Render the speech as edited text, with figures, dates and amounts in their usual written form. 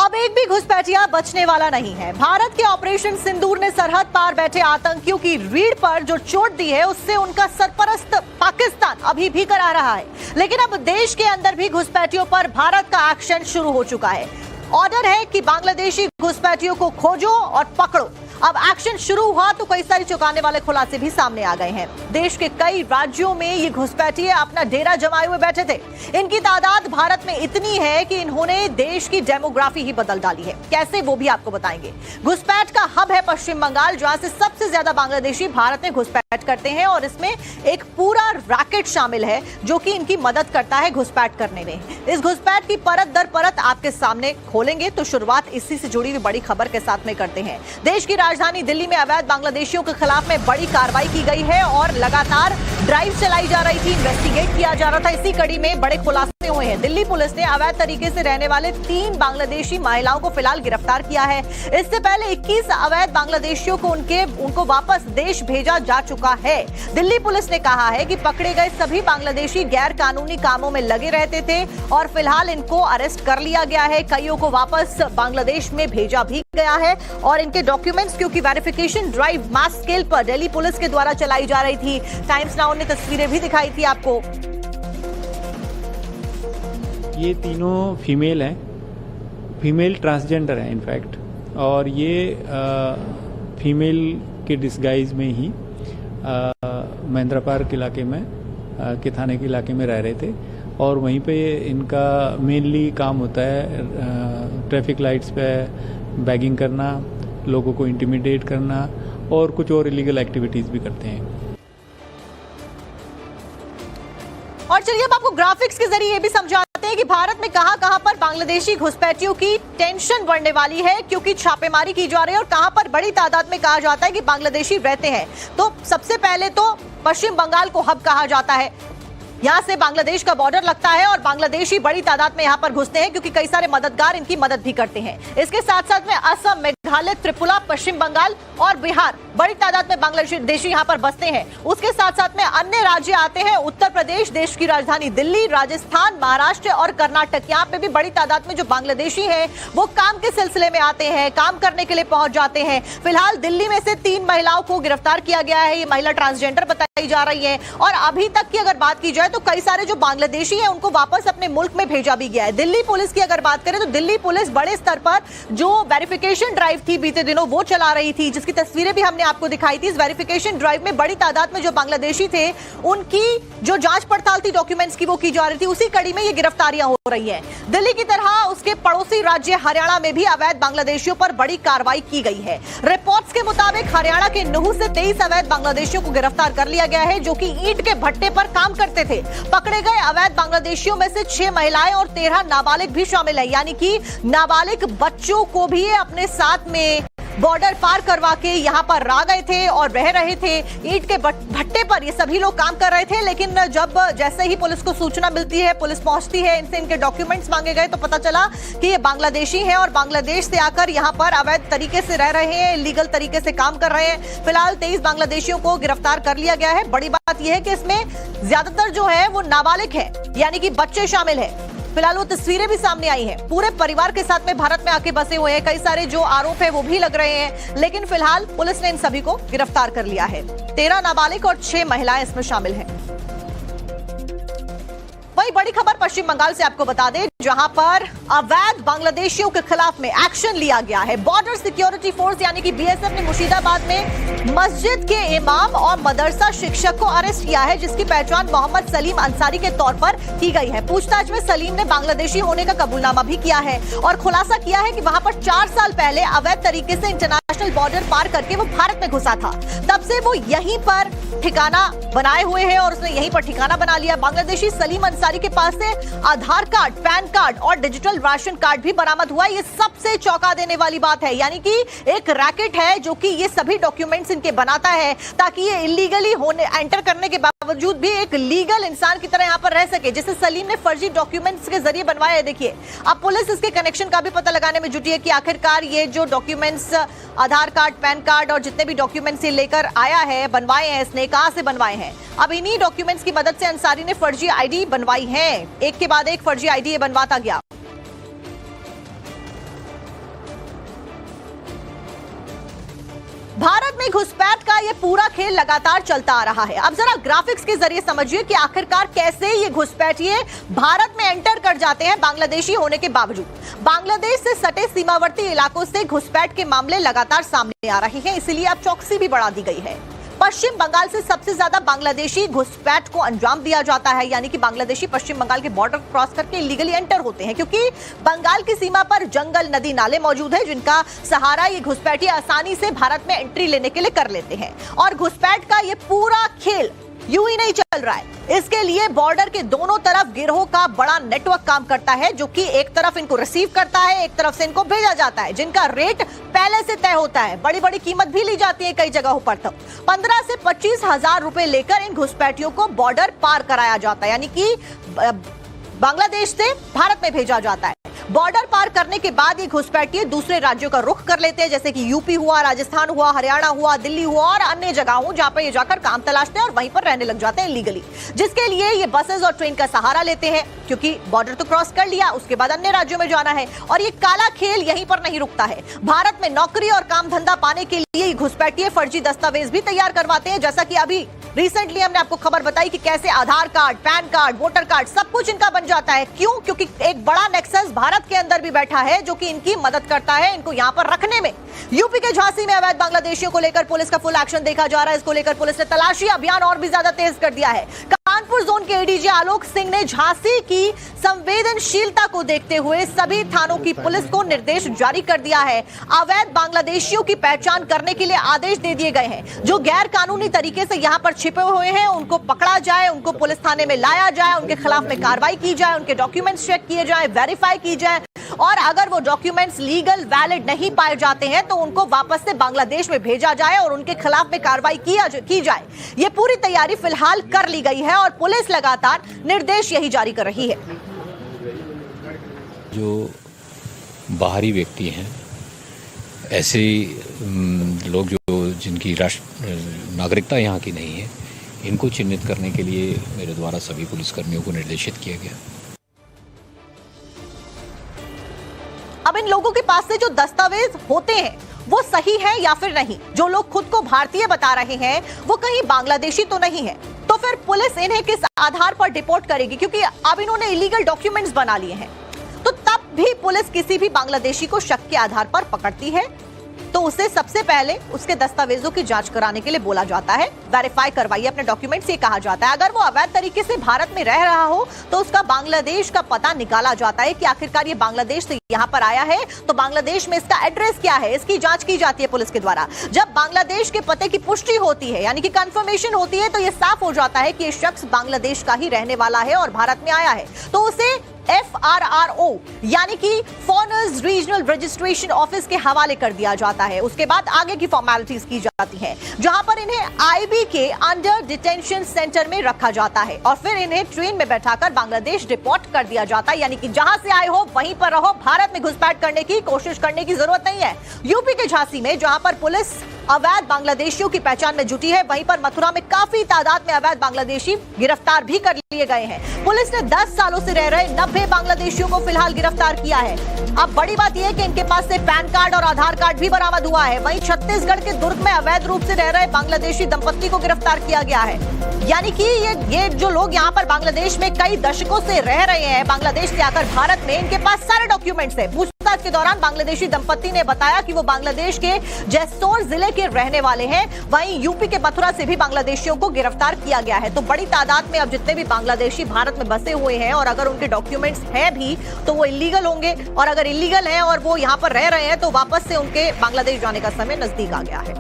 अब एक भी घुसपैठिया बचने वाला नहीं है। भारत के ऑपरेशन सिंदूर ने सरहद पार बैठे आतंकियों की रीढ़ पर जो चोट दी है, उससे उनका सरपरस्त पाकिस्तान अभी भी करा रहा है। लेकिन अब देश के अंदर भी घुसपैठियों पर भारत का एक्शन शुरू हो चुका है। ऑर्डर है कि बांग्लादेशी घुसपैठियों को खोजो और पकड़ो। अब एक्शन शुरू हुआ तो कई सारे चौंकाने वाले खुलासे भी सामने आ गए हैं। देश के कई राज्यों में ये घुसपैठिए अपना डेरा जमाए हुए बैठे थे। इनकी तादाद भारत में इतनी है कि इन्होंने देश की डेमोग्राफी ही बदल डाली है। कैसे, वो भी आपको बताएंगे। घुसपैठ का हब है पश्चिम बंगाल, जहां से सबसे ज्यादा बांग्लादेशी भारत में घुसपैठ करते हैं और इसमें एक पूरा रैकेट शामिल है जो कि इनकी मदद करता है घुसपैठ करने में। इस घुसपैठ की परत दर परत आपके सामने खोलेंगे, तो शुरुआत इसी से जुड़ी हुई बड़ी खबर के साथ में करते हैं। देश की राजधानी दिल्ली में अवैध बांग्लादेशियों के खिलाफ में बड़ी कार्रवाई की गई है और लगातार ड्राइव चलाई जा रही थी, इन्वेस्टिगेट किया जा रहा था। इसी कड़ी में बड़े खुलासे हुए हैं। दिल्ली पुलिस ने अवैध तरीके से रहने वाले 3 बांग्लादेशी महिलाओं को फिलहाल गिरफ्तार किया है। इससे पहले 21 अवैध बांग्लादेशियों को उनको वापस देश भेजा जा चुका है। दिल्ली पुलिस ने कहा है कि पकड़े गए सभी बांग्लादेशी गैर कानूनी कामों में लगे रहते थे और फिलहाल इनको अरेस्ट कर लिया गया है। कईयों को वापस बांग्लादेश में भेजा भी गया है और इनके डॉक्यूमेंट्स, क्योंकि वेरिफिकेशन ड्राइव मास स्केल पर दिल्ली पुलिस के द्वारा चलाई जा रही थी। टाइम्स नाउ ने तस्वीरें भी दिखाई थी आपको। ये तीनों फीमेल हैं, फीमेल ट्रांसजेंडर हैं इनफैक्ट, और ये फीमेल के डिस्गाइज में ही महेंद्रा पार्क इलाके में के थाने के इलाके में रह रहे थे और वहीं पे इनका मेनली काम होता है ट्रैफिक लाइट्स पे बैगिंग करना, लोगों को इंटिमिडेट करना और कुछ और इलीगल एक्टिविटीज भी करते हैं। और चलिए अब आपको ग्राफिक्स के जरिए ये भी समझाते हैं कि भारत में कहां-कहां पर बांग्लादेशी घुसपैठियों की टेंशन बढ़ने वाली है, क्योंकि छापेमारी की जा रही है और कहां पर बड़ी तादाद में कहा जाता है कि बांग्लादेशी रहते हैं। तो सबसे पहले तो पश्चिम बंगाल को हब कहा जाता है। यहां से बांग्लादेश का बॉर्डर लगता है और बांग्लादेशी बड़ी तादाद में यहां पर घुसते हैं, क्योंकि कई सारे मददगार इनकी मदद भी करते हैं। इसके साथ साथ में असम, मेघालय, त्रिपुरा, पश्चिम बंगाल और बिहार बड़ी तादाद में बांग्लादेशी यहां पर बसते हैं। उसके साथ साथ में अन्य राज्य आते हैं, उत्तर प्रदेश, देश की राजधानी दिल्ली, राजस्थान, महाराष्ट्र और कर्नाटक। यहाँ पे भी बड़ी तादाद में जो बांग्लादेशी हैं वो काम के सिलसिले में आते हैं, काम करने के लिए पहुंच जाते हैं। फिलहाल दिल्ली में से 3 महिलाओं को गिरफ्तार किया गया है। ये महिला ट्रांसजेंडर बताई जा रही है और अभी तक की अगर बात की जाए तो कई सारे जो बांग्लादेशी हैं उनको वापस अपने मुल्क में भेजा भी गया है। दिल्ली पुलिस की अगर बात करें तो दिल्ली पुलिस बड़े स्तर पर जो वेरिफिकेशन ड्राइव थी बीते दिनों वो चला रही थी, जिसकी तस्वीरें भी हमने आपको दिखाई थी। इस वेरिफिकेशन ड्राइव में बड़ी तादाद में जो बांग्लादेशी थे उनकी जो जांच पड़ताल थी डॉक्यूमेंट्स की वो की जा रही थी। उसी कड़ी में ये गिरफ्तारियां हो रही हैं। दिल्ली की तरह उसके पड़ोसी राज्य हरियाणा में भी अवैध बांग्लादेशियों पर बड़ी कार्रवाई की गई है। रिपोर्ट्स के मुताबिक हरियाणा के नुहू से 23 अवैध बांग्लादेशियों को गिरफ्तार कर लिया गया है, जो कि ईंट के भट्टे पर काम करते थे। पकड़े गए अवैध बांग्लादेशियों में से 6 महिलाएं और 13 नाबालिग भी शामिल है, यानी कि नाबालिग बच्चों को भी अपने साथ में बॉर्डर पार करवा के यहाँ पर आ गए थे और रह रहे थे। ईंट के भट्टे पर ये सभी लोग काम कर रहे थे, लेकिन जब जैसे ही पुलिस को सूचना मिलती है, पुलिस पहुंचती है, इनसे इनके डॉक्यूमेंट्स मांगे गए तो पता चला कि ये बांग्लादेशी हैं और बांग्लादेश से आकर यहाँ पर अवैध तरीके से रह रहे हैं, इलीगल तरीके से काम कर रहे हैं। फिलहाल 23 बांग्लादेशियों को गिरफ्तार कर लिया गया है। बड़ी बात यह है कि इसमें ज्यादातर जो है वो नाबालिग है, यानी कि बच्चे शामिल है। फिलहाल वो तस्वीरें भी सामने आई हैं। पूरे परिवार के साथ में भारत में आके बसे हुए हैं। कई सारे जो आरोप है वो भी लग रहे हैं, लेकिन फिलहाल पुलिस ने इन सभी को गिरफ्तार कर लिया है। 13 नाबालिग और 6 महिलाएं इसमें शामिल हैं। वही बड़ी खबर पश्चिम बंगाल से आपको बता दें, जहां पर अवैध बांग्लादेशियों के खिलाफ में एक्शन लिया गया है। बॉर्डर सिक्योरिटी फोर्स यानी कि बीएसएफ ने मुर्शिदाबाद में मस्जिद के इमाम और मदरसा शिक्षक को अरेस्ट किया है, जिसकी पहचान मोहम्मद सलीम अंसारी के तौर पर की गई है। पूछताछ में सलीम ने बांग्लादेशी होने का कबूलनामा भी किया है और खुलासा किया है कि वहां पर 4 साल पहले अवैध तरीके से इंटरनेशनल बॉर्डर पार करके वो भारत में घुसा था। तब से वो यहीं पर ठिकाना बनाए हुए हैं और उसने यहीं पर ठिकाना बना लिया। बांग्लादेशी सलीम अंसारी के पास से आधार कार्ड, पैन कार्ड और डिजिटल राशन कार्ड भी बरामद हुआ। ये सबसे चौंका देने वाली बात है, यानी कि एक रैकेट है जो कि ये सभी डॉक्यूमेंट्स इनके बनाता है ताकि ये इलीगली होने एंटर करने के बावजूद भी एक लीगल इंसान की तरह यहाँ पर रह सके, जिसे सलीम ने फर्जी डॉक्यूमेंट्स के जरिए बनवाया है। देखिए, अब पुलिस इसके कनेक्शन का भी पता लगाने में जुटी है कि आखिरकार ये जो डॉक्यूमेंट्स, आधार कार्ड, पैन कार्ड और जितने भी डॉक्यूमेंट्स ये लेकर आया है, बनवाए हैं, इसने कहां से बनवाए हैं। अब इन्हीं डॉक्यूमेंट्स की मदद से अंसारी ने फर्जी आईडी बनवाई है। एक के बाद एक फर्जी आईडी ये बनवाता गया। में घुसपैठ का ये पूरा खेल लगातार चलता आ रहा है। अब जरा ग्राफिक्स के जरिए समझिए कि आखिरकार कैसे ये घुसपैठिए भारत में एंटर कर जाते हैं बांग्लादेशी होने के बावजूद। बांग्लादेश से सटे सीमावर्ती इलाकों से घुसपैठ के मामले लगातार सामने आ रहे हैं, इसीलिए अब चौकसी भी बढ़ा दी गई है। पश्चिम बंगाल से सबसे ज्यादा बांग्लादेशी घुसपैठ को अंजाम दिया जाता है, यानी कि बांग्लादेशी पश्चिम बंगाल के बॉर्डर क्रॉस करके इलीगली एंटर होते हैं, क्योंकि बंगाल की सीमा पर जंगल, नदी, नाले मौजूद है, जिनका सहारा ये घुसपैठी आसानी से भारत में एंट्री लेने के लिए कर लेते हैं। और घुसपैठ का ये पूरा खेल यूं ही नहीं चल रहा है, इसके लिए बॉर्डर के दोनों तरफ गिरोह का बड़ा नेटवर्क काम करता है, जो कि एक तरफ इनको रिसीव करता है, एक तरफ से इनको भेजा जाता है, जिनका रेट पहले से तय होता है। बड़ी बड़ी कीमत भी ली जाती है कई जगहों पर। तो 15 से 25 हजार रुपए लेकर इन घुसपैठियों को बॉर्डर पार कराया जाता है, यानी कि बांग्लादेश से भारत में भेजा जाता है। बॉर्डर पार करने के बाद ये घुसपैठिए दूसरे राज्यों का रुख कर लेते हैं, जैसे कि यूपी हुआ, राजस्थान हुआ, हरियाणा हुआ, दिल्ली हुआ और अन्य जगहों जहां पर ये जाकर काम तलाशते हैं और वहीं पर रहने लग जाते हैं इलीगली, जिसके लिए ये बसेस और ट्रेन का सहारा लेते हैं, क्योंकि बॉर्डर तो क्रॉस कर लिया, उसके बाद अन्य राज्यों में जाना है। और ये काला खेल यहीं पर नहीं रुकता है। भारत में नौकरी और काम धंधा पाने के लिए घुसपैठिए फर्जी दस्तावेज भी तैयार करवाते हैं, जैसा कि अभी रिसेंटली हमने आपको खबर बताई कि कैसे Aadhaar card, PAN card, voter card सब कुछ इनका बन जाता है। क्यों? क्योंकि एक बड़ा नेक्सस भारत के अंदर भी बैठा है, जो कि इनकी मदद करता है इनको यहां पर रखने में। यूपी के झांसी में अवैध बांग्लादेशियों को लेकर पुलिस का फुल एक्शन देखा जा रहा है। इसको लेकर पुलिस ने तलाशी अभियान और भी ज्यादा तेज कर दिया है। कानपुर जोन के एडीजी आलोक सिंह ने झांसी की संवेदनशीलता को देखते हुए सभी थानों की पुलिस को निर्देश जारी कर दिया है। अवैध बांग्लादेशियों की पहचान करने के लिए आदेश दे दिए गए हैं। जो गैर कानूनी तरीके से यहां पर छिपे हुए हैं उनको पकड़ा जाए, उनको पुलिस थाने में लाया जाए, उनके खिलाफ में कार्रवाई की जाए, उनके डॉक्यूमेंट्स चेक किए जाए, वेरीफाई की जाए, और अगर वो डॉक्यूमेंट्स लीगल वैलिड नहीं पाए जाते हैं तो उनको वापस से बांग्लादेश में भेजा जाए और उनके खिलाफ में कार्रवाई की जाए। ये पूरी तैयारी फिलहाल कर ली गई है और पुलिस लगातार निर्देश यही जारी कर रही है। जो बाहरी व्यक्ति हैं, ऐसे लोग जो जिनकी नागरिकता यहाँ की नहीं है, इनको चिन्हित करने के लिए मेरे द्वारा सभी पुलिसकर्मियों को निर्देशित किया गया। अब इन लोगों के पास से जो दस्तावेज होते हैं वो सही है या फिर नहीं? जो लोग खुद को भारतीय बता रहे हैं वो कहीं बांग्लादेशी तो नहीं है, तो फिर पुलिस इन्हें किस आधार पर डिपोर्ट करेगी? क्योंकि अब इन्होंने इलीगल डॉक्यूमेंट्स बना लिए हैं, तो तब भी पुलिस किसी भी बांग्लादेशी को शक के आधार पर पकड़ती है तो उसे सबसे पहले उसके दस्तावेजों की जांच कराने के लिए बोला जाता है। वेरीफाई करवाइए अपने डॉक्यूमेंट्स, ये कहा जाता है। अगर वो अवैध तरीके से भारत में रह रहा हो तो उसका बांग्लादेश का पता निकाला जाता है कि आखिरकार ये बांग्लादेश से यहाँ पर आया है, तो बांग्लादेश में इसका एड्रेस क्या है, इसकी जांच की जाती है पुलिस के द्वारा। जब बांग्लादेश के पते की पुष्टि होती है, यानी कि कंफर्मेशन होती है, तो ये साफ हो जाता है कि ये शख्स बांग्लादेश का ही रहने वाला है और भारत में आया है, तो उसे FRRO यानी कि फॉरेनर्स रीजनल रजिस्ट्रेशन ऑफिस के हवाले कर दिया जाता है। उसके बाद आगे की फॉर्मेलिटीज की जाती हैं, जहां पर इन्हें IB के अंडर डिटेंशन सेंटर में रखा जाता है और फिर इन्हें ट्रेन में बैठाकर बांग्लादेश डिपोर्ट कर दिया जाता है। यानी कि जहां से आए हो वहीं पर रहो, भारत में घुसपैठ करने की कोशिश करने की जरूरत नहीं है। यूपी के झांसी में जहां पर पुलिस अवैध बांग्लादेशियों की पहचान में जुटी है, वहीं पर मथुरा में काफी तादाद में अवैध बांग्लादेशी गिरफ्तार भी कर लिए गए हैं। पुलिस ने 10 सालों से रह रहे 90 बांग्लादेशियों को फिलहाल गिरफ्तार किया है। अब बड़ी बात यह है कि इनके पास से पैन कार्ड और आधार कार्ड भी बरामद हुआ है। वहीं छत्तीसगढ़ के दुर्ग में अवैध रूप से रह रहे बांग्लादेशी दंपत्ति को गिरफ्तार किया गया है। यानी कि ये जो लोग यहाँ पर बांग्लादेश में कई दशकों से रह रहे हैं, बांग्लादेश से आकर भारत में, इनके पास सारे डॉक्यूमेंट्स है। पूछताछ के दौरान बांग्लादेशी दंपत्ति ने बताया कि वो बांग्लादेश के जैसोर जिले के रहने वाले हैं। वहीं यूपी के मथुरा से भी बांग्लादेशियों को गिरफ्तार किया गया है। तो बड़ी तादाद में अब जितने भी बांग्लादेशी भारत में बसे हुए हैं और अगर उनके डॉक्यूमेंट्स हैं भी तो वो इलीगल होंगे, और अगर इलीगल हैं और वो यहाँ पर रह रहे हैं तो वापस से उनके बांग्लादेश जाने का समय नजदीक आ गया है।